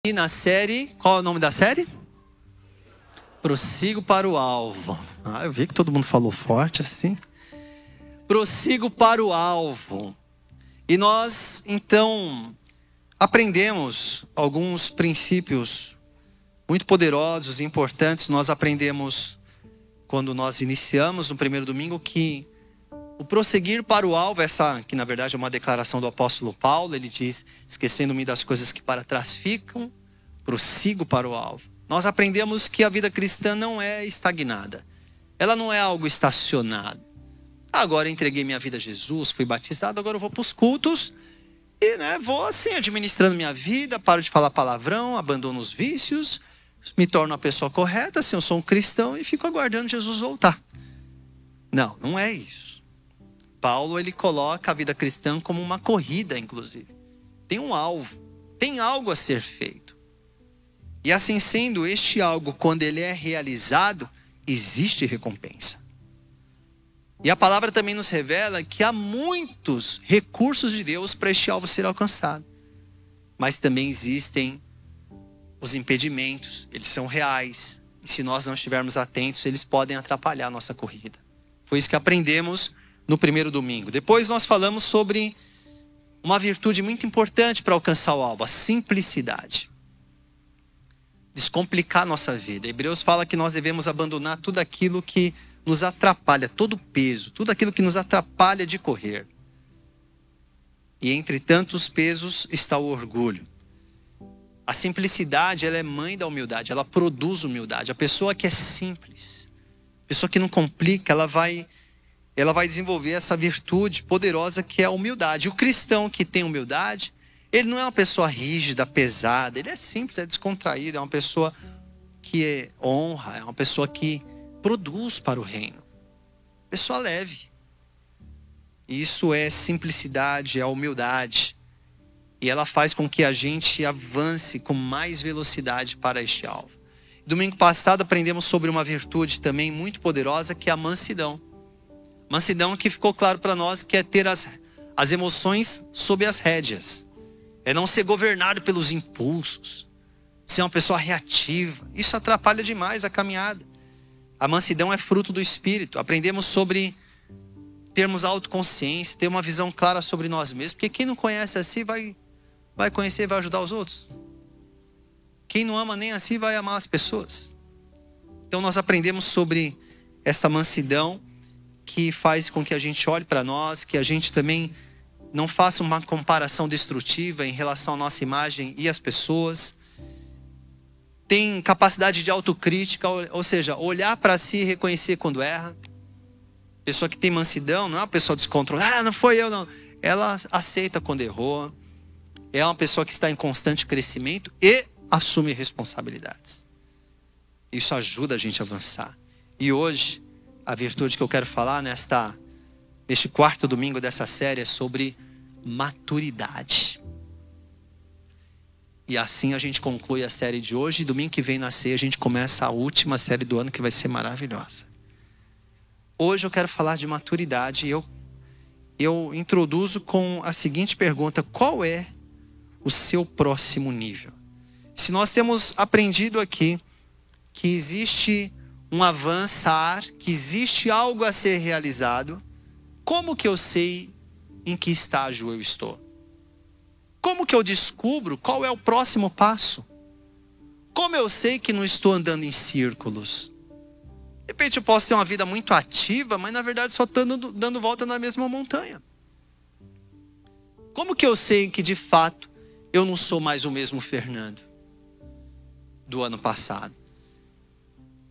E na série, qual é o nome da série? Prossigo para o alvo. Eu vi que todo mundo falou forte assim. Prossigo para o alvo. E nós, então, aprendemos alguns princípios muito poderosos e importantes. Nós aprendemos, quando nós iniciamos no primeiro domingo, que o prosseguir para o alvo, essa que na verdade é uma declaração do apóstolo Paulo, ele diz: esquecendo-me das coisas que para trás ficam, prossigo para o alvo. Nós aprendemos que a vida cristã não é estagnada, ela não é algo estacionado. Agora entreguei minha vida a Jesus, fui batizado, agora eu vou para os cultos e vou assim administrando minha vida, paro de falar palavrão, abandono os vícios, me torno uma pessoa correta, assim, eu sou um cristão e fico aguardando Jesus voltar. Não, não é isso. Paulo, ele coloca a vida cristã como uma corrida, inclusive. Tem um alvo, tem algo a ser feito. E assim sendo, este algo, quando ele é realizado, existe recompensa. E a palavra também nos revela que há muitos recursos de Deus para este alvo ser alcançado. Mas também existem os impedimentos, eles são reais. E se nós não estivermos atentos, eles podem atrapalhar a nossa corrida. Foi isso que aprendemos no primeiro domingo. Depois nós falamos sobre uma virtude muito importante para alcançar o alvo, a simplicidade. Descomplicar a nossa vida. Hebreus fala que nós devemos abandonar tudo aquilo que nos atrapalha, todo o peso, tudo aquilo que nos atrapalha de correr. E entre tantos pesos está o orgulho. A simplicidade, ela é mãe da humildade, ela produz humildade. A pessoa que é simples, a pessoa que não complica, ela vai desenvolver essa virtude poderosa que é a humildade. O cristão que tem humildade, ele não é uma pessoa rígida, pesada, ele é simples, é descontraído, é uma pessoa que honra, é uma pessoa que produz para o reino. Pessoa leve. Isso é simplicidade, é humildade. E ela faz com que a gente avance com mais velocidade para este alvo. Domingo passado aprendemos sobre uma virtude também muito poderosa, que é a mansidão. Mansidão que ficou claro para nós que é ter as emoções sob as rédeas. É não ser governado pelos impulsos. Ser uma pessoa reativa. Isso atrapalha demais a caminhada. A mansidão é fruto do Espírito. Aprendemos sobre termos autoconsciência, ter uma visão clara sobre nós mesmos. Porque quem não conhece assim vai conhecer e vai ajudar os outros. Quem não ama nem assim vai amar as pessoas. Então nós aprendemos sobre esta mansidão que faz com que a gente olhe para nós, que a gente também não faça uma comparação destrutiva em relação à nossa imagem e às pessoas. Tem capacidade de autocrítica, ou seja, olhar para si e reconhecer quando erra. Pessoa que tem mansidão não é uma pessoa descontrolada, não foi eu não. Ela aceita quando errou. É uma pessoa que está em constante crescimento e assume responsabilidades. Isso ajuda a gente a avançar. E hoje, a virtude que eu quero falar neste quarto domingo dessa série é sobre maturidade. E assim a gente conclui a série de hoje. E domingo que vem na ceia a gente começa a última série do ano, que vai ser maravilhosa. Hoje eu quero falar de maturidade. E eu introduzo com a seguinte pergunta: qual é o seu próximo nível? Se nós temos aprendido aqui que existe um avançar, que existe algo a ser realizado, como que eu sei em que estágio eu estou? Como que eu descubro qual é o próximo passo? Como eu sei que não estou andando em círculos? De repente eu posso ter uma vida muito ativa, mas na verdade só estou dando volta na mesma montanha. Como que eu sei que de fato eu não sou mais o mesmo Fernando do ano passado?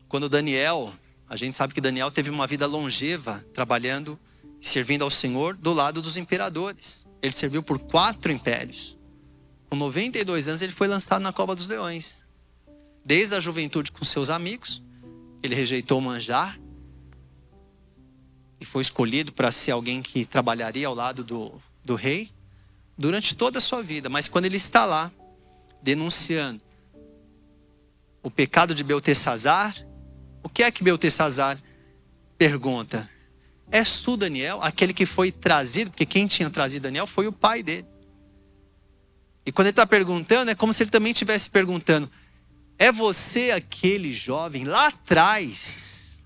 Quando Daniel, a gente sabe que Daniel teve uma vida longeva, trabalhando e servindo ao Senhor do lado dos imperadores. Ele serviu por 4 impérios. Com 92 anos ele foi lançado na cova dos leões. Desde a juventude com seus amigos, ele rejeitou o manjar e foi escolhido para ser alguém que trabalharia ao lado do rei durante toda a sua vida. Mas quando ele está lá, denunciando o pecado de Beltesazar, o que é que Beltesazar pergunta? És tu, Daniel, aquele que foi trazido? Porque quem tinha trazido Daniel foi o pai dele. E quando ele está perguntando, é como se ele também estivesse perguntando: é você aquele jovem lá atrás?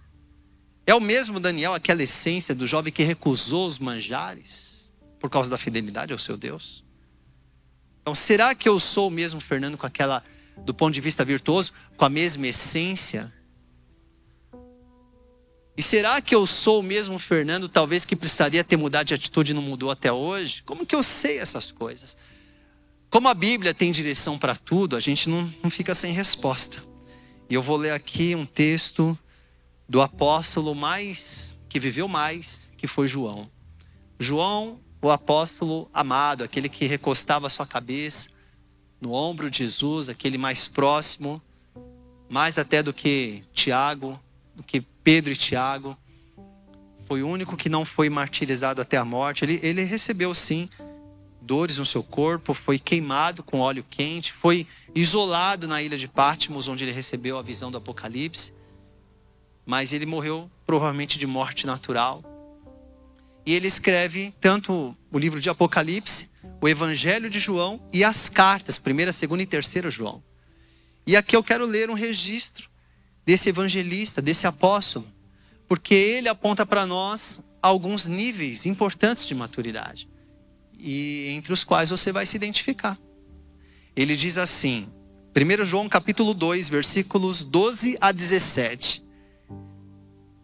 É o mesmo Daniel, aquela essência do jovem que recusou os manjares por causa da fidelidade ao seu Deus? Então, será que eu sou o mesmo Fernando com aquela, do ponto de vista virtuoso, com a mesma essência? E será que eu sou o mesmo Fernando, talvez que precisaria ter mudado de atitude e não mudou até hoje? Como que eu sei essas coisas? Como a Bíblia tem direção para tudo, a gente não fica sem resposta. E eu vou ler aqui um texto do apóstolo que viveu mais, que foi João. João, o apóstolo amado, aquele que recostava a sua cabeça no ombro de Jesus, aquele mais próximo, mais até do que Tiago, do que Pedro e Tiago. Foi o único que não foi martirizado até a morte. Ele recebeu sim dores no seu corpo, foi queimado com óleo quente, foi isolado na ilha de Patmos, onde ele recebeu a visão do Apocalipse. Mas ele morreu provavelmente de morte natural. E ele escreve tanto o livro de Apocalipse, o Evangelho de João e as cartas, 1ª, 2ª e 3ª João. E aqui eu quero ler um registro desse evangelista, desse apóstolo, porque ele aponta para nós alguns níveis importantes de maturidade, e entre os quais você vai se identificar. Ele diz assim, 1 João capítulo 2, versículos 12 a 17.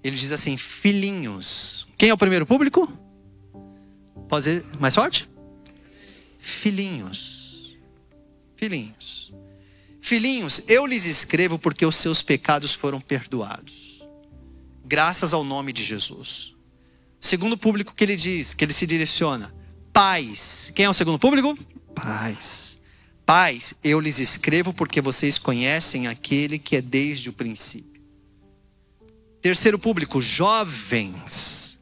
Ele diz assim: filhinhos. Quem é o primeiro público? Pode ser mais forte? Filhinhos. Filhinhos. Filhinhos, eu lhes escrevo porque os seus pecados foram perdoados, graças ao nome de Jesus. Segundo público que ele diz, que ele se direciona: pais. Quem é o segundo público? Pais. Pais, eu lhes escrevo porque vocês conhecem aquele que é desde o princípio. Terceiro público: jovens.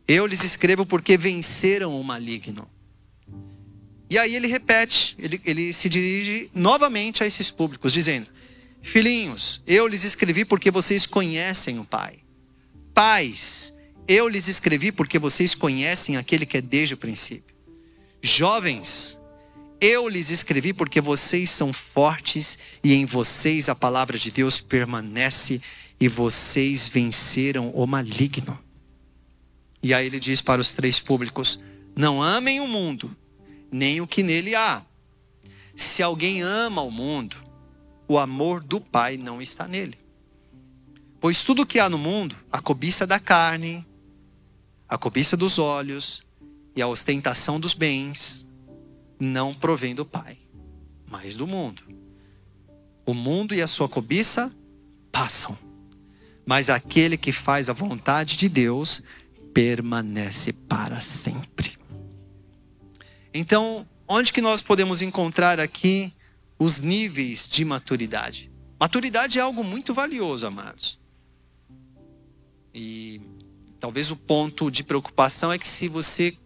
Eu lhes escrevo porque venceram o maligno. E aí ele repete, ele se dirige novamente a esses públicos, dizendo: filhinhos, eu lhes escrevi porque vocês conhecem o Pai. Pais, eu lhes escrevi porque vocês conhecem aquele que é desde o princípio. Jovens, eu lhes escrevi porque vocês são fortes e em vocês a palavra de Deus permanece e vocês venceram o maligno. E aí ele diz para os 3 públicos: não amem o mundo, nem o que nele há. Se alguém ama o mundo, o amor do Pai não está nele. Pois tudo o que há no mundo, a cobiça da carne, a cobiça dos olhos e a ostentação dos bens, não provém do Pai, mas do mundo. O mundo e a sua cobiça passam, mas aquele que faz a vontade de Deus permanece para sempre. Então, onde que nós podemos encontrar aqui os níveis de maturidade? Maturidade é algo muito valioso, amados. E talvez o ponto de preocupação é que se você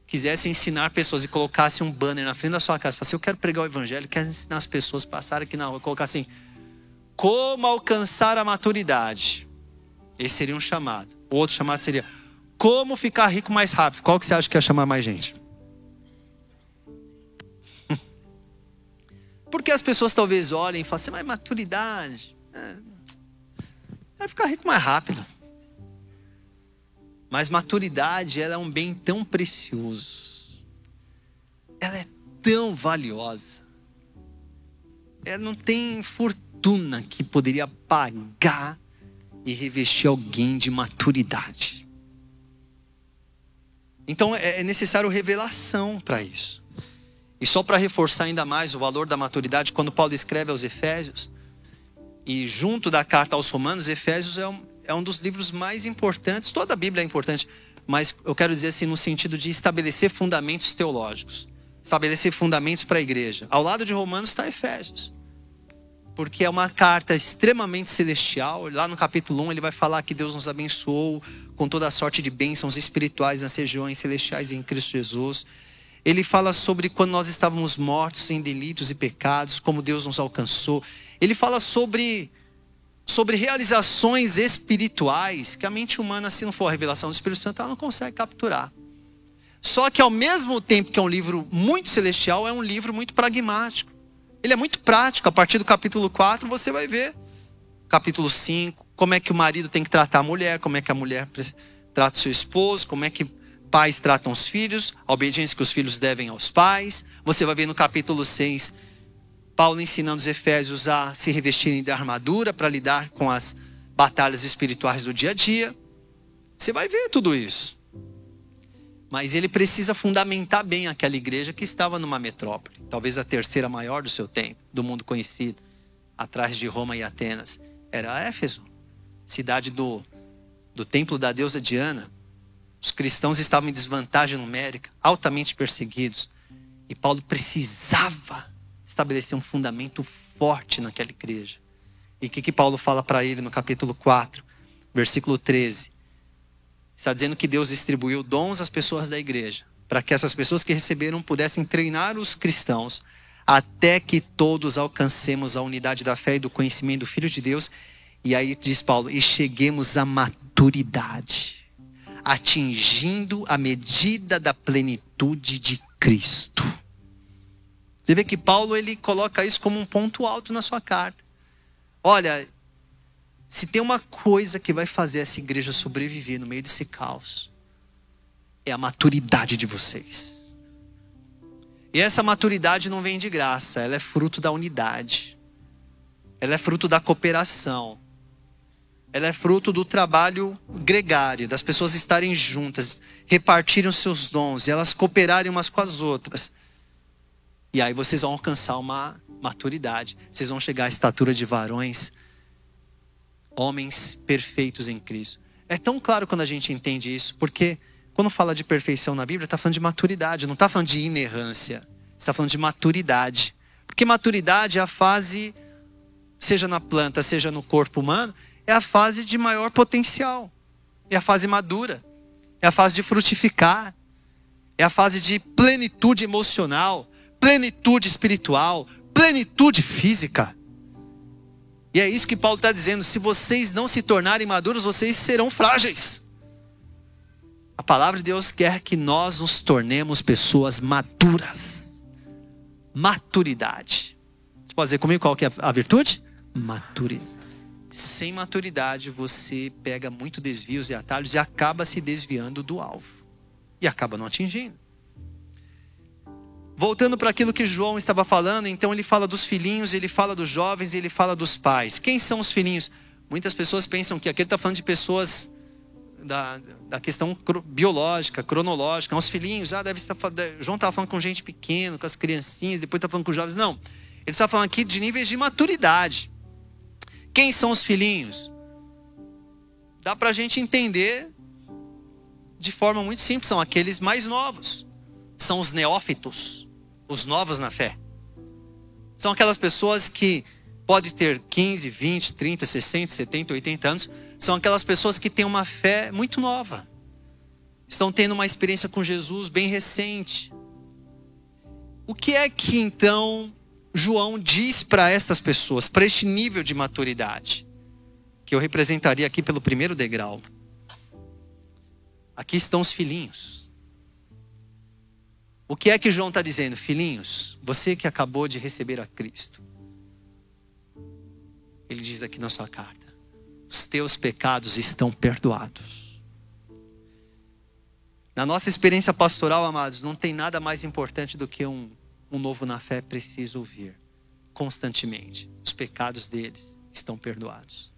quisesse ensinar pessoas e colocasse um banner na frente da sua casa, falasse: eu quero pregar o evangelho, quero ensinar as pessoas a passarem aqui na rua, colocar assim: como alcançar a maturidade. Esse seria um chamado. O outro chamado seria: como ficar rico mais rápido. Qual que você acha que ia chamar mais gente? Porque as pessoas talvez olhem e falem assim: mas maturidade vai ficar rico mais rápido. Mas maturidade, ela é um bem tão precioso. Ela é tão valiosa. Ela não tem fortuna que poderia pagar e revestir alguém de maturidade. Então é necessário revelação para isso. E só para reforçar ainda mais o valor da maturidade, quando Paulo escreve aos Efésios, e junto da carta aos Romanos, Efésios é um dos livros mais importantes. Toda a Bíblia é importante, mas eu quero dizer assim, no sentido de estabelecer fundamentos teológicos, estabelecer fundamentos para a igreja. Ao lado de Romanos está Efésios, porque é uma carta extremamente celestial. Lá no capítulo 1 ele vai falar que Deus nos abençoou com toda a sorte de bênçãos espirituais nas regiões celestiais em Cristo Jesus. Ele fala sobre quando nós estávamos mortos em delitos e pecados, como Deus nos alcançou. Ele fala sobre realizações espirituais que a mente humana, se não for a revelação do Espírito Santo, ela não consegue capturar. Só que ao mesmo tempo que é um livro muito celestial, é um livro muito pragmático. Ele é muito prático. A partir do capítulo 4 você vai ver. Capítulo 5, como é que o marido tem que tratar a mulher, como é que a mulher trata o seu esposo, como é que pais tratam os filhos, a obediência que os filhos devem aos pais. Você vai ver no capítulo 6, Paulo ensinando os efésios a se revestirem da armadura para lidar com as batalhas espirituais do dia a dia. Você vai ver tudo isso. Mas ele precisa fundamentar bem aquela igreja que estava numa metrópole, talvez a terceira maior do seu tempo, do mundo conhecido, atrás de Roma e Atenas. Era Éfeso, cidade do templo da deusa Diana. Os cristãos estavam em desvantagem numérica, altamente perseguidos. E Paulo precisava estabelecer um fundamento forte naquela igreja. E o que Paulo fala para ele no capítulo 4, versículo 13? Está dizendo que Deus distribuiu dons às pessoas da igreja, para que essas pessoas que receberam pudessem treinar os cristãos, até que todos alcancemos a unidade da fé e do conhecimento do Filho de Deus. E aí diz Paulo, e cheguemos à maturidade, atingindo a medida da plenitude de Cristo. Você vê que Paulo ele coloca isso como um ponto alto na sua carta. Olha, se tem uma coisa que vai fazer essa igreja sobreviver no meio desse caos, é a maturidade de vocês. E essa maturidade não vem de graça, ela é fruto da unidade. Ela é fruto da cooperação. Ela é fruto do trabalho gregário, das pessoas estarem juntas, repartirem os seus dons, e elas cooperarem umas com as outras. E aí vocês vão alcançar uma maturidade. Vocês vão chegar à estatura de varões, homens perfeitos em Cristo. É tão claro quando a gente entende isso, porque quando fala de perfeição na Bíblia, está falando de maturidade, não está falando de inerrância. Está falando de maturidade. Porque maturidade é a fase, seja na planta, seja no corpo humano, é a fase de maior potencial. É a fase madura. É a fase de frutificar. É a fase de plenitude emocional, plenitude espiritual, plenitude física. E é isso que Paulo está dizendo. Se vocês não se tornarem maduros, vocês serão frágeis. A palavra de Deus quer que nós nos tornemos pessoas maduras. Maturidade. Você pode dizer comigo qual que é a virtude? Maturidade. Sem maturidade você pega muito desvios e atalhos e acaba se desviando do alvo. E acaba não atingindo. Voltando para aquilo que João estava falando, então ele fala dos filhinhos, ele fala dos jovens e ele fala dos pais. Quem são os filhinhos? Muitas pessoas pensam que aqui ele está falando de pessoas da questão biológica, cronológica. Os filhinhos, João estava falando com gente pequena, com as criancinhas, depois está falando com os jovens. Não, ele está falando aqui de níveis de maturidade. Quem são os filhinhos? Dá para a gente entender de forma muito simples. São aqueles mais novos. São os neófitos, os novos na fé. São aquelas pessoas que podem ter 15, 20, 30, 60, 70, 80 anos. São aquelas pessoas que têm uma fé muito nova. Estão tendo uma experiência com Jesus bem recente. O que é que então João diz para essas pessoas, para este nível de maturidade, que eu representaria aqui pelo primeiro degrau? Aqui estão os filhinhos. O que é que João está dizendo? Filhinhos, você que acabou de receber a Cristo. Ele diz aqui na sua carta, os teus pecados estão perdoados. Na nossa experiência pastoral, amados, não tem nada mais importante do que um novo na fé precisa ouvir constantemente. Os pecados deles estão perdoados.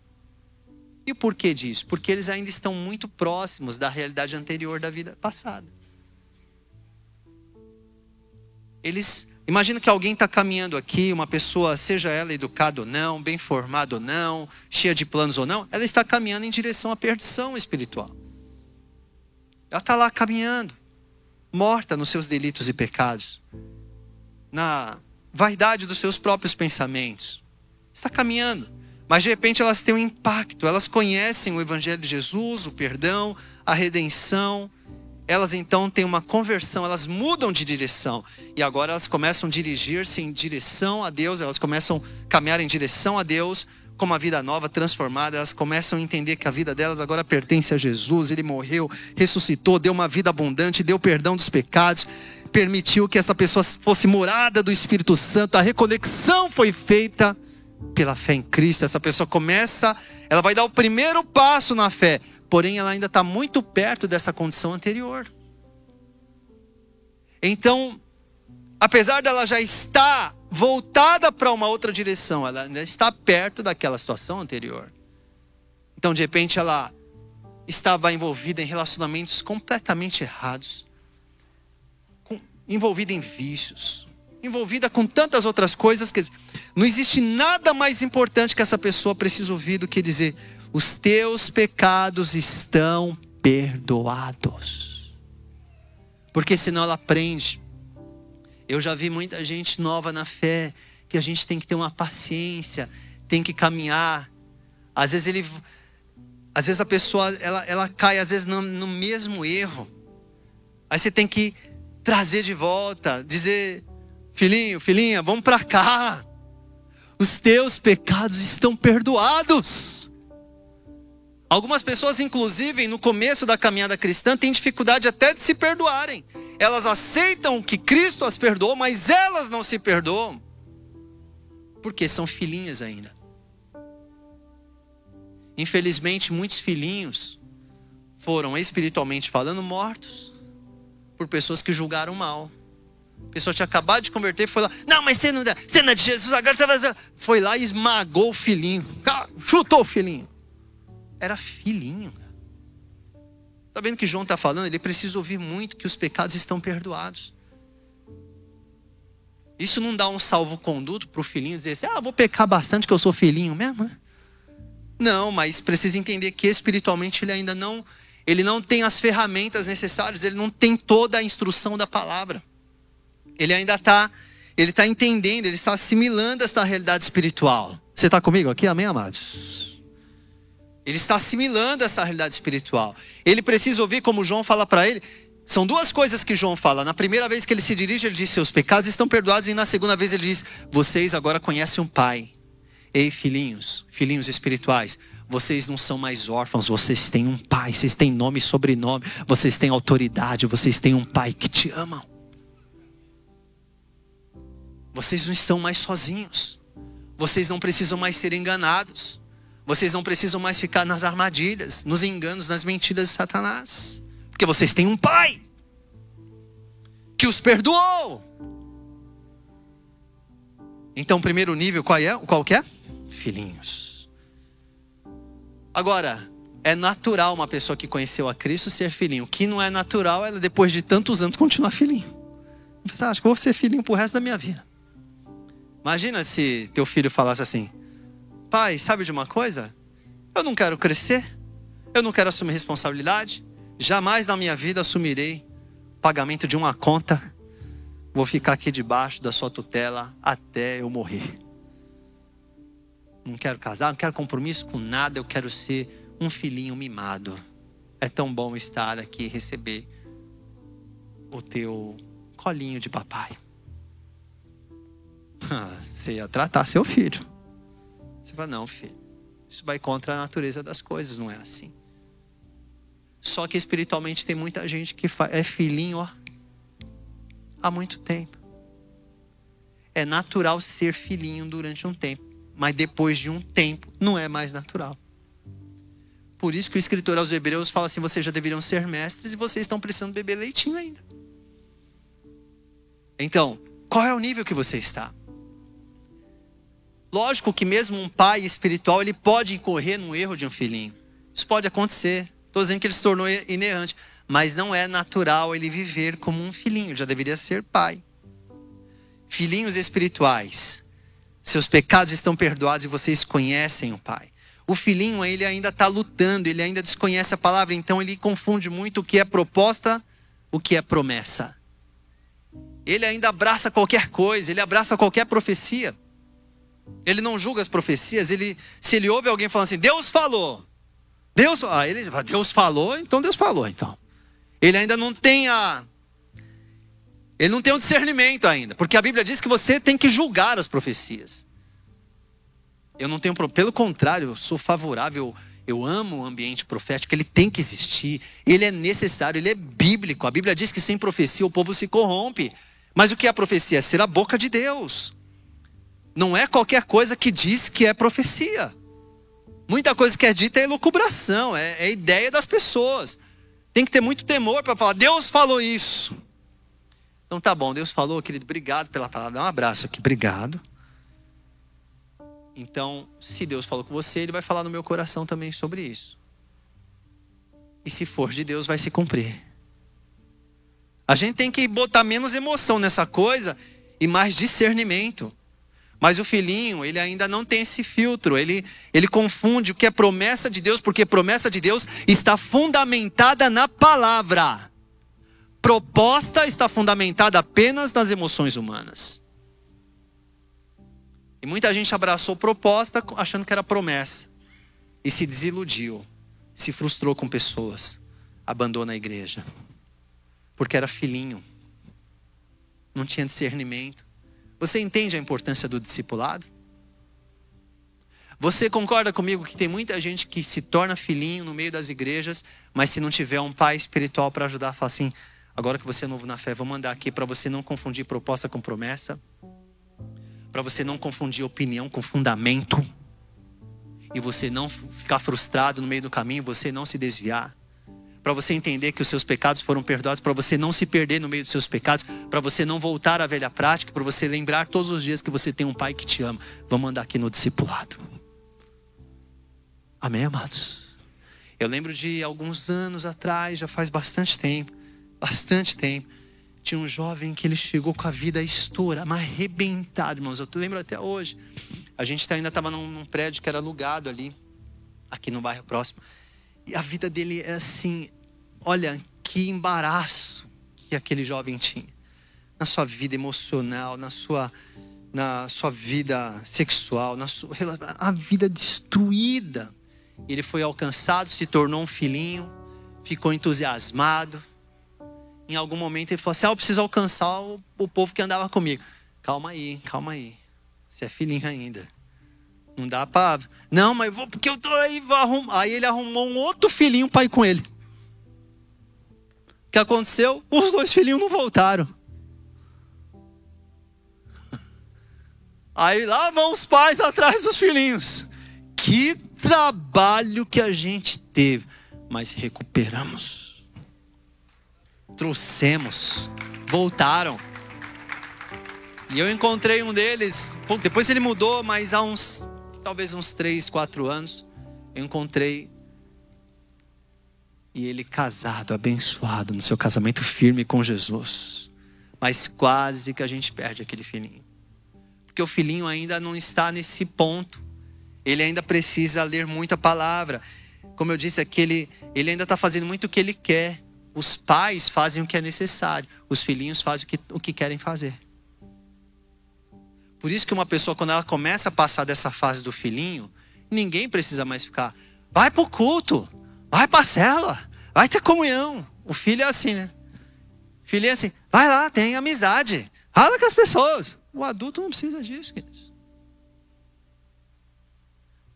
E o porquê disso? Porque eles ainda estão muito próximos da realidade anterior da vida passada. Imagina que alguém está caminhando aqui, uma pessoa, seja ela educada ou não, bem formada ou não, cheia de planos ou não, ela está caminhando em direção à perdição espiritual. Ela está lá caminhando, morta nos seus delitos e pecados, na vaidade dos seus próprios pensamentos. Está caminhando, mas de repente elas têm um impacto, elas conhecem o Evangelho de Jesus, o perdão, a redenção. Elas então têm uma conversão, elas mudam de direção. E agora elas começam a dirigir-se em direção a Deus, elas começam a caminhar em direção a Deus com uma vida nova, transformada. Elas começam a entender que a vida delas agora pertence a Jesus. Ele morreu, ressuscitou, deu uma vida abundante, deu perdão dos pecados, permitiu que essa pessoa fosse morada do Espírito Santo. A reconexão foi feita pela fé em Cristo. Essa pessoa ela vai dar o primeiro passo na fé, porém ela ainda está muito perto dessa condição anterior. Então, apesar dela já estar voltada para uma outra direção, ela ainda está perto daquela situação anterior. Então, de repente, ela estava envolvida em relacionamentos completamente errados, envolvida em vícios, envolvida com tantas outras coisas, que não existe nada mais importante que essa pessoa precisa ouvir do que dizer: os teus pecados estão perdoados. Porque senão ela aprende. Eu já vi muita gente nova na fé, que a gente tem que ter uma paciência, tem que caminhar. Às vezes a pessoa ela cai às vezes no mesmo erro. Aí você tem que trazer de volta, dizer: filhinho, filhinha, vamos para cá. Os teus pecados estão perdoados. Algumas pessoas, inclusive, no começo da caminhada cristã, têm dificuldade até de se perdoarem. Elas aceitam que Cristo as perdoou, mas elas não se perdoam, porque são filhinhas ainda. Infelizmente, muitos filhinhos foram, espiritualmente falando, mortos por pessoas que julgaram mal. A pessoa tinha acabado de converter, foi lá: não, mas você não é de Jesus, agora você vai fazer. Foi lá e esmagou o filhinho, chutou o filhinho. Era filhinho. Sabendo o que João está falando? Ele precisa ouvir muito que os pecados estão perdoados. Isso não dá um salvo-conduto para o filhinho dizer assim: vou pecar bastante que eu sou filhinho mesmo, né? Não, mas precisa entender que espiritualmente ele não tem as ferramentas necessárias, ele não tem toda a instrução da palavra. Ele ainda está entendendo, ele está assimilando essa realidade espiritual. Você está comigo aqui? Amém, amados? Ele está assimilando essa realidade espiritual. Ele precisa ouvir, como João fala para ele. São duas coisas que João fala. Na primeira vez que ele se dirige, ele diz: seus pecados estão perdoados. E na segunda vez ele diz: vocês agora conhecem um Pai. Ei, filhinhos espirituais, vocês não são mais órfãos, vocês têm um Pai. Vocês têm nome e sobrenome, vocês têm autoridade, vocês têm um Pai que te ama. Vocês não estão mais sozinhos. Vocês não precisam mais ser enganados. Vocês não precisam mais ficar nas armadilhas, nos enganos, nas mentiras de Satanás. Porque vocês têm um Pai que os perdoou. Então, o primeiro nível qual que é? Filhinhos. Agora, é natural uma pessoa que conheceu a Cristo ser filhinho. O que não é natural é, depois de tantos anos, continuar filhinho. Você acha que eu vou ser filhinho pro resto da minha vida? Imagina se teu filho falasse assim: pai, sabe de uma coisa? Eu não quero crescer. Eu não quero assumir responsabilidade. Jamais na minha vida assumirei pagamento de uma conta. Vou ficar aqui debaixo da sua tutela até eu morrer. Não quero casar, não quero compromisso com nada. Eu quero ser um filhinho mimado. É tão bom estar aqui e receber o teu colinho de papai. Você ia tratar seu filho. Você fala: não, filho, isso vai contra a natureza das coisas, não é assim. Só que espiritualmente tem muita gente que é filhinho, há muito tempo. É natural ser filhinho durante um tempo, mas depois de um tempo não é mais natural. Por isso que o escritor aos Hebreus fala assim: vocês já deveriam ser mestres e vocês estão precisando beber leitinho ainda. Então, qual é o nível que você está? Lógico que mesmo um pai espiritual, ele pode incorrer no erro de um filhinho. Isso pode acontecer. Estou dizendo que ele se tornou inerrante. Mas não é natural ele viver como um filhinho. Já deveria ser pai. Filhinhos espirituais. Seus pecados estão perdoados e vocês conhecem o Pai. O filhinho, ele ainda está lutando. Ele ainda desconhece a palavra. Então ele confunde muito o que é proposta, o que é promessa. Ele ainda abraça qualquer coisa. Ele abraça qualquer profecia. Ele não julga as profecias. Se ele ouve alguém falando assim: Deus falou. Deus falou, então Deus falou. Então. Ele ainda não tem Ele não tem um discernimento ainda. Porque a Bíblia diz que você tem que julgar as profecias. Eu não tenho problema. Pelo contrário, eu sou favorável. Eu amo o ambiente profético. Ele tem que existir. Ele é necessário. Ele é bíblico. A Bíblia diz que sem profecia o povo se corrompe. Mas o que é a profecia? É ser a boca de Deus. Não é qualquer coisa que diz que é profecia. Muita coisa que é dita é elucubração. É ideia das pessoas. Tem que ter muito temor para falar, Deus falou isso. Então tá bom, Deus falou, querido, obrigado pela palavra. Dá um abraço aqui, obrigado. Então, se Deus falou com você, Ele vai falar no meu coração também sobre isso. E se for de Deus, vai se cumprir. A gente tem que botar menos emoção nessa coisa e mais discernimento. Mas o filhinho, ele ainda não tem esse filtro. Ele confunde o que é promessa de Deus, porque promessa de Deus está fundamentada na palavra. Proposta está fundamentada apenas nas emoções humanas. E muita gente abraçou proposta achando que era promessa. E se desiludiu. Se frustrou com pessoas. Abandona a igreja. Porque era filhinho. Não tinha discernimento. Você entende a importância do discipulado? Você concorda comigo que tem muita gente que se torna filhinho no meio das igrejas, mas se não tiver um pai espiritual para ajudar, fala assim, agora que você é novo na fé, vou mandar aqui para você não confundir proposta com promessa, para você não confundir opinião com fundamento, e você não ficar frustrado no meio do caminho, você não se desviar. Para você entender que os seus pecados foram perdoados, para você não se perder no meio dos seus pecados, para você não voltar à velha prática, para você lembrar todos os dias que você tem um pai que te ama. Vamos andar aqui no discipulado. Amém, amados? Eu lembro de alguns anos atrás, já faz bastante tempo, tinha um jovem que ele chegou com a vida estourada, mas arrebentado, irmãos. Eu lembro até hoje. A gente ainda estava num prédio que era alugado ali, aqui no bairro próximo. E a vida dele é assim, olha, que embaraço que aquele jovem tinha. Na sua vida emocional, na sua vida sexual, a vida destruída. Ele foi alcançado, se tornou um filhinho, ficou entusiasmado. Em algum momento ele falou assim, eu preciso alcançar o povo que andava comigo. Calma aí. Você é filhinho ainda. Não dá para... Não, mas vou porque eu tô aí, vou arrumar. Aí ele arrumou um outro filhinho para ir com ele. O que aconteceu? Os dois filhinhos não voltaram. Aí lá vão os pais atrás dos filhinhos. Que trabalho que a gente teve. Mas recuperamos. Trouxemos. Voltaram. E eu encontrei um deles. Depois ele mudou, mas há talvez uns 3, 4 anos, eu encontrei e ele casado, abençoado, no seu casamento firme com Jesus. Mas quase que a gente perde aquele filhinho. Porque o filhinho ainda não está nesse ponto. Ele ainda precisa ler muita palavra. Como eu disse aqui, ele ainda está fazendo muito o que ele quer. Os pais fazem o que é necessário. Os filhinhos fazem o que querem fazer. Por isso que uma pessoa, quando ela começa a passar dessa fase do filhinho, ninguém precisa mais ficar, vai pro culto, vai pra cela, vai ter comunhão. O filho é assim, né? O filho é assim, vai lá, tem amizade, fala com as pessoas. O adulto não precisa disso, queridos.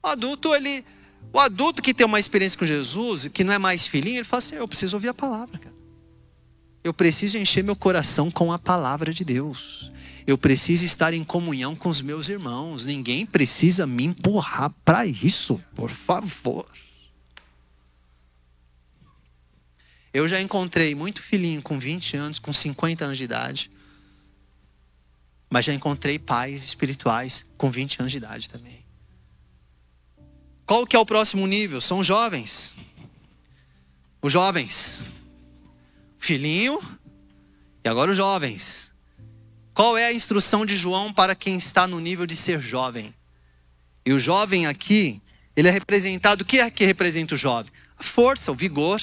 O adulto que tem uma experiência com Jesus, que não é mais filhinho, ele fala assim, eu preciso ouvir a palavra, cara. Eu preciso encher meu coração com a palavra de Deus. Eu preciso estar em comunhão com os meus irmãos. Ninguém precisa me empurrar para isso, por favor. Eu já encontrei muito filhinho com 20 anos, com 50 anos de idade. Mas já encontrei pais espirituais com 20 anos de idade também. Qual que é o próximo nível? São jovens. Os jovens. Filhinho e agora os jovens. Qual é a instrução de João para quem está no nível de ser jovem? E o jovem aqui, ele é representado, o que é que representa o jovem? A força, o vigor,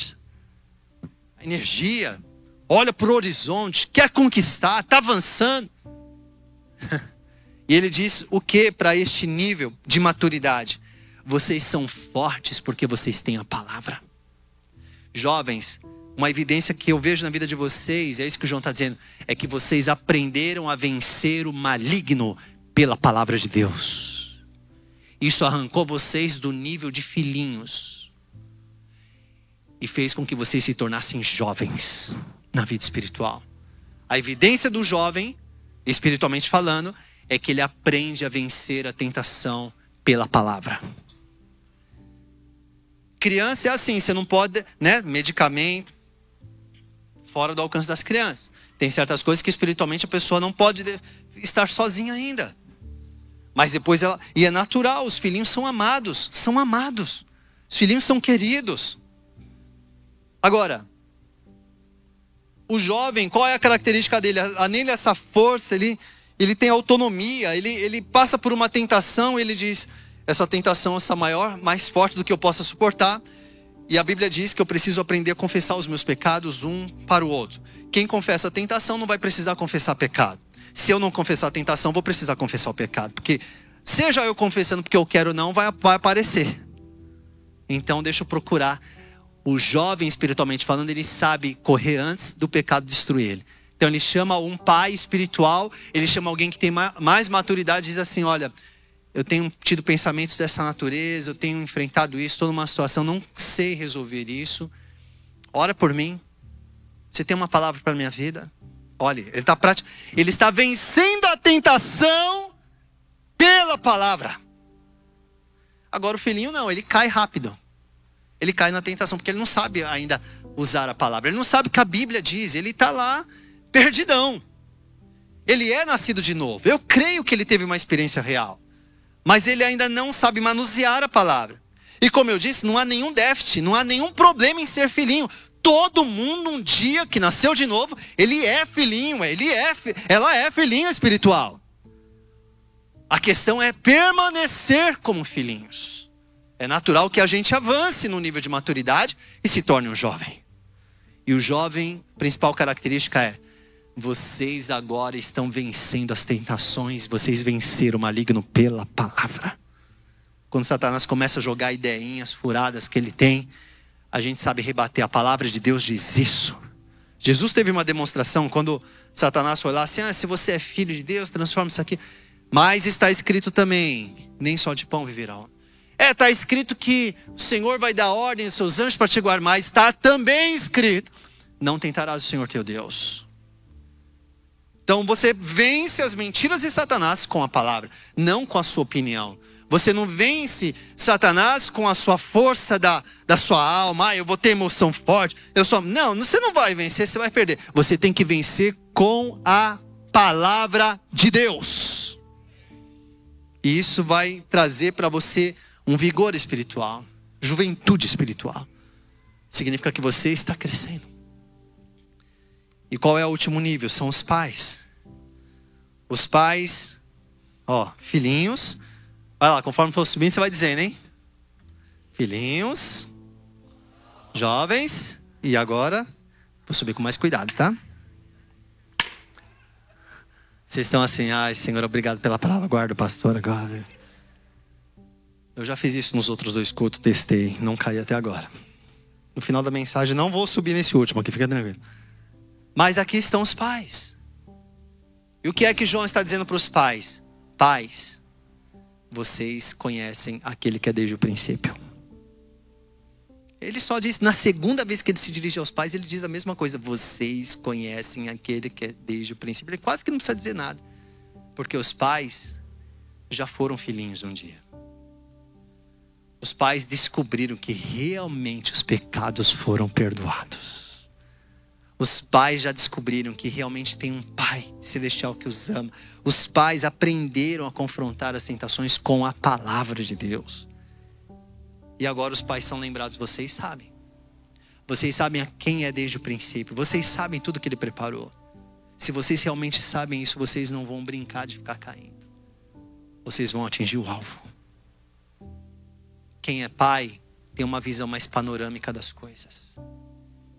a energia, olha para o horizonte, quer conquistar, está avançando. E ele diz o que para este nível de maturidade? Vocês são fortes porque vocês têm a palavra. Jovens, uma evidência que eu vejo na vida de vocês, é isso que o João está dizendo, é que vocês aprenderam a vencer o maligno pela palavra de Deus. Isso arrancou vocês do nível de filhinhos e fez com que vocês se tornassem jovens na vida espiritual. A evidência do jovem, espiritualmente falando, é que ele aprende a vencer a tentação pela palavra. Criança é assim, você não pode, medicamento, fora do alcance das crianças. Tem certas coisas que espiritualmente a pessoa não pode estar sozinha ainda. Mas depois e é natural, os filhinhos são amados. Os filhinhos são queridos. Agora, o jovem, qual é a característica dele? Além dessa força, ele tem autonomia, ele passa por uma tentação, ele diz, essa tentação é maior, mais forte do que eu possa suportar. E a Bíblia diz que eu preciso aprender a confessar os meus pecados um para o outro. Quem confessa a tentação não vai precisar confessar pecado. Se eu não confessar a tentação, vou precisar confessar o pecado. Porque seja eu confessando porque eu quero ou não, vai aparecer. Então deixa eu procurar. O jovem, espiritualmente falando, ele sabe correr antes do pecado destruir ele. Então ele chama um pai espiritual, ele chama alguém que tem mais maturidade e diz assim, olha, eu tenho tido pensamentos dessa natureza, eu tenho enfrentado isso, estou numa situação, não sei resolver isso. Ora por mim. Você tem uma palavra para a minha vida? Olha, ele está vencendo a tentação pela palavra. Agora o filhinho não, ele cai rápido. Ele cai na tentação, porque ele não sabe ainda usar a palavra. Ele não sabe o que a Bíblia diz, ele está lá perdidão. Ele é nascido de novo. Eu creio que ele teve uma experiência real. Mas ele ainda não sabe manusear a palavra. E como eu disse, não há nenhum déficit, não há nenhum problema em ser filhinho. Todo mundo um dia que nasceu de novo, ele é filhinho, ela é filhinha espiritual. A questão é permanecer como filhinhos. É natural que a gente avance no nível de maturidade e se torne um jovem. E o jovem, a principal característica é, vocês agora estão vencendo as tentações, vocês venceram o maligno pela palavra. Quando Satanás começa a jogar ideinhas furadas que ele tem, a gente sabe rebater. A palavra de Deus diz isso. Jesus teve uma demonstração quando Satanás foi lá assim, se você é filho de Deus, transforma isso aqui. Mas está escrito também, nem só de pão viverá o homem. Está escrito que o Senhor vai dar ordem aos seus anjos para te guardar, mas está também escrito, não tentarás o Senhor teu Deus. Então você vence as mentiras de Satanás com a palavra, não com a sua opinião. Você não vence Satanás com a sua força da sua alma. Eu vou ter emoção forte. Não, você não vai vencer, você vai perder. Você tem que vencer com a palavra de Deus. E isso vai trazer para você um vigor espiritual, juventude espiritual. Significa que você está crescendo. E qual é o último nível? São os pais. Os pais, filhinhos. Vai lá, conforme for subindo, você vai dizendo, hein? Filhinhos, jovens, e agora, vou subir com mais cuidado, tá? Vocês estão assim, Senhor, obrigado pela palavra, guarda o pastor agora. Eu já fiz isso nos outros 2 cultos, testei, não caí até agora. No final da mensagem, não vou subir nesse último aqui, fica tranquilo. Mas aqui estão os pais. E o que é que João está dizendo para os pais? Pais, vocês conhecem aquele que é desde o princípio. Ele só diz, na segunda vez que ele se dirige aos pais, ele diz a mesma coisa. Vocês conhecem aquele que é desde o princípio. Ele quase que não precisa dizer nada. Porque os pais já foram filhinhos um dia. Os pais descobriram que realmente os pecados foram perdoados. Os pais já descobriram que realmente tem um Pai celestial que os ama. Os pais aprenderam a confrontar as tentações com a palavra de Deus. E agora os pais são lembrados, vocês sabem. Vocês sabem a quem é desde o princípio. Vocês sabem tudo que Ele preparou. Se vocês realmente sabem isso, vocês não vão brincar de ficar caindo. Vocês vão atingir o alvo. Quem é pai tem uma visão mais panorâmica das coisas.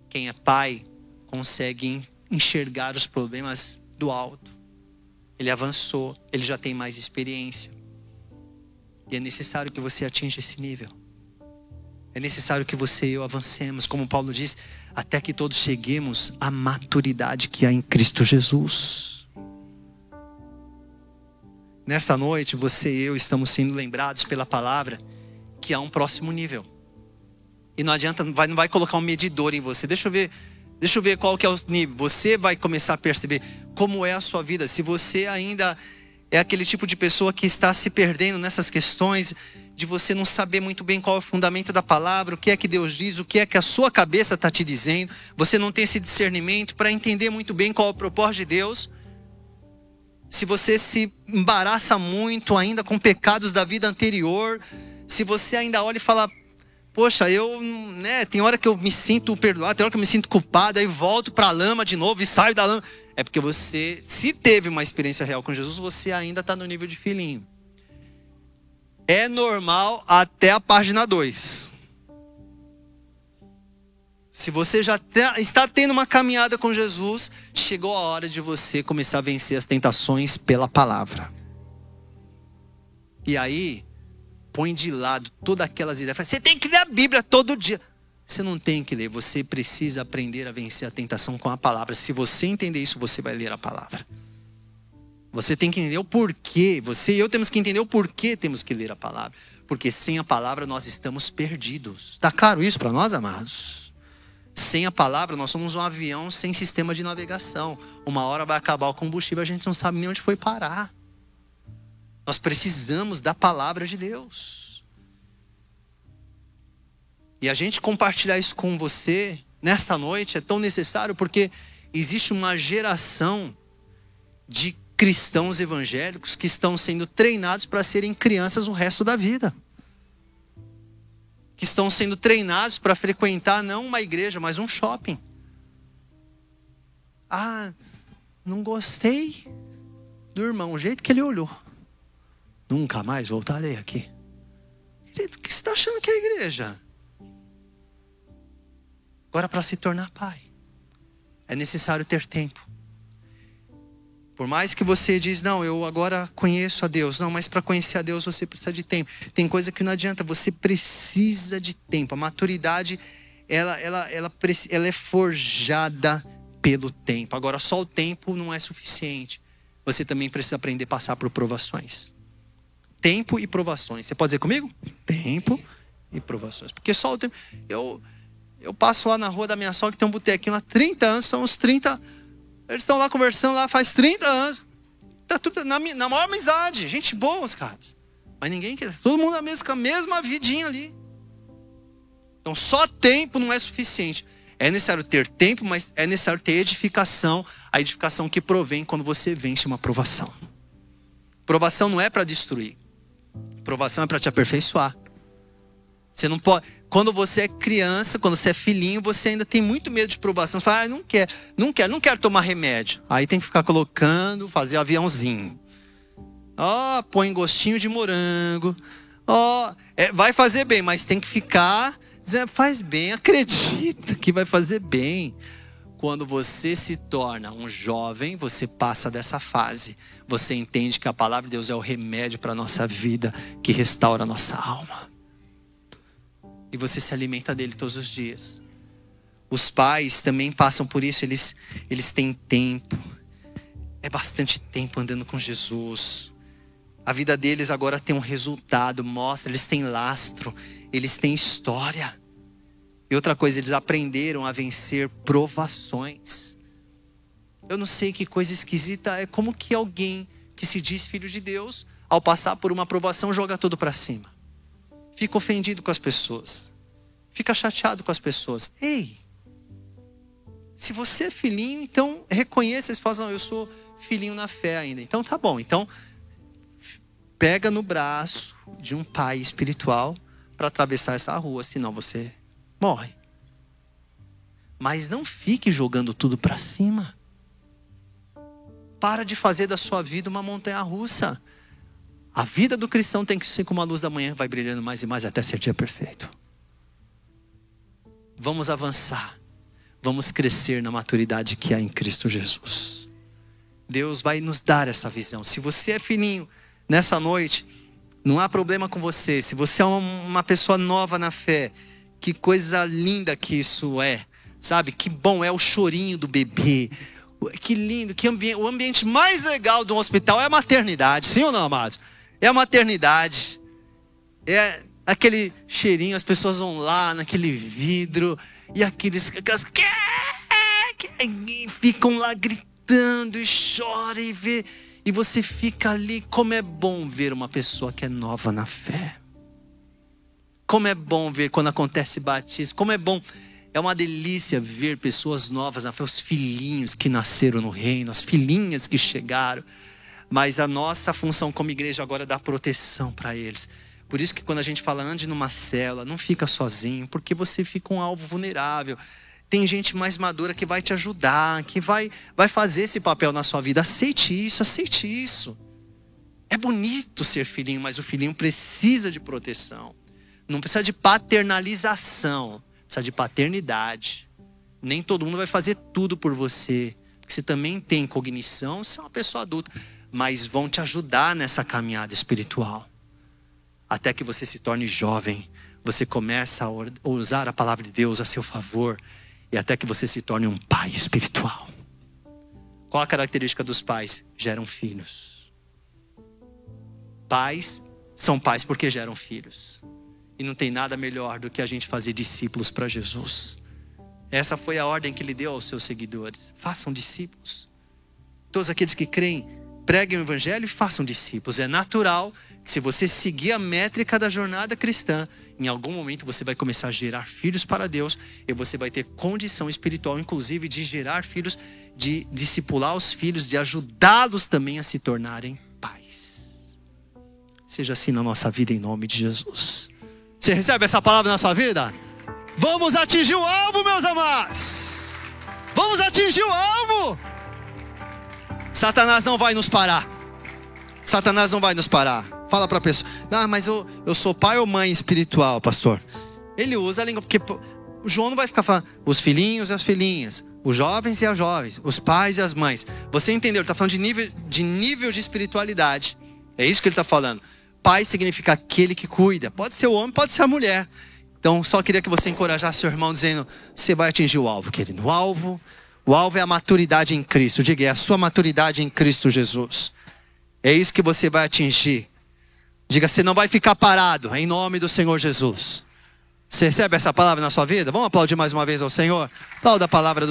Quem é pai consegue enxergar os problemas do alto. Ele avançou, ele já tem mais experiência. E é necessário que você atinja esse nível. É necessário que você e eu avancemos, como Paulo diz, até que todos cheguemos à maturidade que há em Cristo Jesus. nessa noite, você e eu estamos sendo lembrados pela palavra que há um próximo nível. E não adianta, não vai colocar um medidor em você. Deixa eu ver qual que é o nível. Você vai começar a perceber como é a sua vida. Se você ainda é aquele tipo de pessoa que está se perdendo nessas questões, de você não saber muito bem qual é o fundamento da palavra, o que é que Deus diz, o que é que a sua cabeça está te dizendo. Você não tem esse discernimento para entender muito bem qual é o propósito de Deus. Se você se embaraça muito ainda com pecados da vida anterior, se você ainda olha e fala, poxa, tem hora que eu me sinto perdoado, tem hora que eu me sinto culpado, aí volto para a lama de novo e saio da lama. É porque você, se teve uma experiência real com Jesus, você ainda está no nível de filhinho. É normal até a página 2. Se você já está tendo uma caminhada com Jesus, chegou a hora de você começar a vencer as tentações pela palavra. E aí, põe de lado todas aquelas ideias. Você tem que ler a Bíblia todo dia. Você não tem que ler, você precisa aprender a vencer a tentação com a palavra. Se você entender isso, você vai ler a palavra. Você tem que entender o porquê. Você e eu temos que entender o porquê temos que ler a palavra. Porque sem a palavra nós estamos perdidos. Está claro isso para nós, amados? Sem a palavra nós somos um avião sem sistema de navegação. Uma hora vai acabar o combustível, a gente não sabe nem onde foi parar. Nós precisamos da palavra de Deus. E a gente compartilhar isso com você nesta noite é tão necessário porque existe uma geração de cristãos evangélicos que estão sendo treinados para serem crianças o resto da vida. Que estão sendo treinados para frequentar não uma igreja, mas um shopping. Ah, não gostei do irmão, o jeito que ele olhou. Nunca mais voltarei aqui. Querido, o que você está achando que é a igreja? Agora, para se tornar pai, é necessário ter tempo. Por mais que você diz, não, eu agora conheço a Deus. Não, mas para conhecer a Deus você precisa de tempo. Tem coisa que não adianta, você precisa de tempo. A maturidade, ela é forjada pelo tempo. Agora, só o tempo não é suficiente. Você também precisa aprender a passar por provações. Tempo e provações. Você pode dizer comigo? Tempo e provações. Porque só o tempo... Eu passo lá na rua da minha sogra, que tem um botequinho há 30 anos, são uns 30... Eles estão lá conversando lá faz 30 anos. Tá tudo na maior amizade. Gente boa, os caras. Mas ninguém quer. Todo mundo com a mesma vidinha ali. Então só tempo não é suficiente. É necessário ter tempo, mas é necessário ter edificação. A edificação que provém quando você vence uma provação. Provação não é para destruir. Provação é para te aperfeiçoar. Você não pode... Quando você é criança, quando você é filhinho, você ainda tem muito medo de provação. Você fala, não quero tomar remédio. Aí tem que ficar colocando, fazer aviãozinho. Põe gostinho de morango. Vai fazer bem, mas tem que ficar... Faz bem, acredita que vai fazer bem. Quando você se torna um jovem, você passa dessa fase. Você entende que a palavra de Deus é o remédio para a nossa vida, que restaura a nossa alma. E você se alimenta dele todos os dias. Os pais também passam por isso. Eles têm tempo. É bastante tempo andando com Jesus. A vida deles agora tem um resultado. Mostra, eles têm lastro. Eles têm história. E outra coisa, eles aprenderam a vencer provações. Eu não sei que coisa esquisita. É como que alguém que se diz filho de Deus, ao passar por uma provação, joga tudo para cima. Fica ofendido com as pessoas. Fica chateado com as pessoas. Ei, se você é filhinho, então reconheça. Você fala, não, eu sou filhinho na fé ainda. Então tá bom. Então pega no braço de um pai espiritual para atravessar essa rua. Senão você morre. Mas não fique jogando tudo para cima. Para de fazer da sua vida uma montanha-russa. A vida do cristão tem que ser como a luz da manhã, vai brilhando mais e mais até ser dia perfeito. Vamos avançar. Vamos crescer na maturidade que há em Cristo Jesus. Deus vai nos dar essa visão. Se você é filhinho nessa noite, não há problema com você. Se você é uma pessoa nova na fé, que coisa linda que isso é. Sabe, que bom é o chorinho do bebê. Que lindo, que ambiente. O ambiente mais legal de um hospital é a maternidade. Sim ou não, amados? É a maternidade. É aquele cheirinho, as pessoas vão lá naquele vidro. E aquelas ficam lá gritando e choram e vê. E você fica ali. Como é bom ver uma pessoa que é nova na fé. Como é bom ver quando acontece batismo. Como é bom. É uma delícia ver pessoas novas na fé. Os filhinhos que nasceram no reino. As filhinhas que chegaram. Mas a nossa função como igreja agora é dar proteção para eles. Por isso que quando a gente fala, ande numa cela, não fica sozinho. Porque você fica um alvo vulnerável. Tem gente mais madura que vai te ajudar. Que vai fazer esse papel na sua vida. Aceite isso, aceite isso. É bonito ser filhinho, mas o filhinho precisa de proteção. Não precisa de paternalização. Precisa de paternidade. Nem todo mundo vai fazer tudo por você. Porque você também tem cognição, você é uma pessoa adulta. Mas vão te ajudar nessa caminhada espiritual. Até que você se torne jovem. Você começa a usar a palavra de Deus a seu favor. E até que você se torne um pai espiritual. Qual a característica dos pais? Geram filhos. Pais são pais porque geram filhos. E não tem nada melhor do que a gente fazer discípulos para Jesus. Essa foi a ordem que ele deu aos seus seguidores. Façam discípulos. Todos aqueles que creem, preguem o evangelho e façam discípulos. É natural que se você seguir a métrica da jornada cristã, em algum momento você vai começar a gerar filhos para Deus. E você vai ter condição espiritual, inclusive, de gerar filhos, de discipular os filhos, de ajudá-los também a se tornarem pais. Seja assim na nossa vida em nome de Jesus. Você recebe essa palavra na sua vida? Vamos atingir o alvo, meus amados. Vamos atingir o alvo. Satanás não vai nos parar. Satanás não vai nos parar. Fala para a pessoa. Mas eu sou pai ou mãe espiritual, pastor? Ele usa a língua, porque o João não vai ficar falando os filhinhos e as filhinhas, os jovens e as jovens, os pais e as mães. Você entendeu? Ele está falando de nível de espiritualidade. É isso que ele está falando. Pai significa aquele que cuida. Pode ser o homem, pode ser a mulher. Então, só queria que você encorajasse seu irmão dizendo, você vai atingir o alvo, querido. O alvo é a maturidade em Cristo. Diga, é a sua maturidade em Cristo Jesus. É isso que você vai atingir. Diga, você não vai ficar parado, em nome do Senhor Jesus. Você recebe essa palavra na sua vida? Vamos aplaudir mais uma vez ao Senhor? Aplauda a palavra do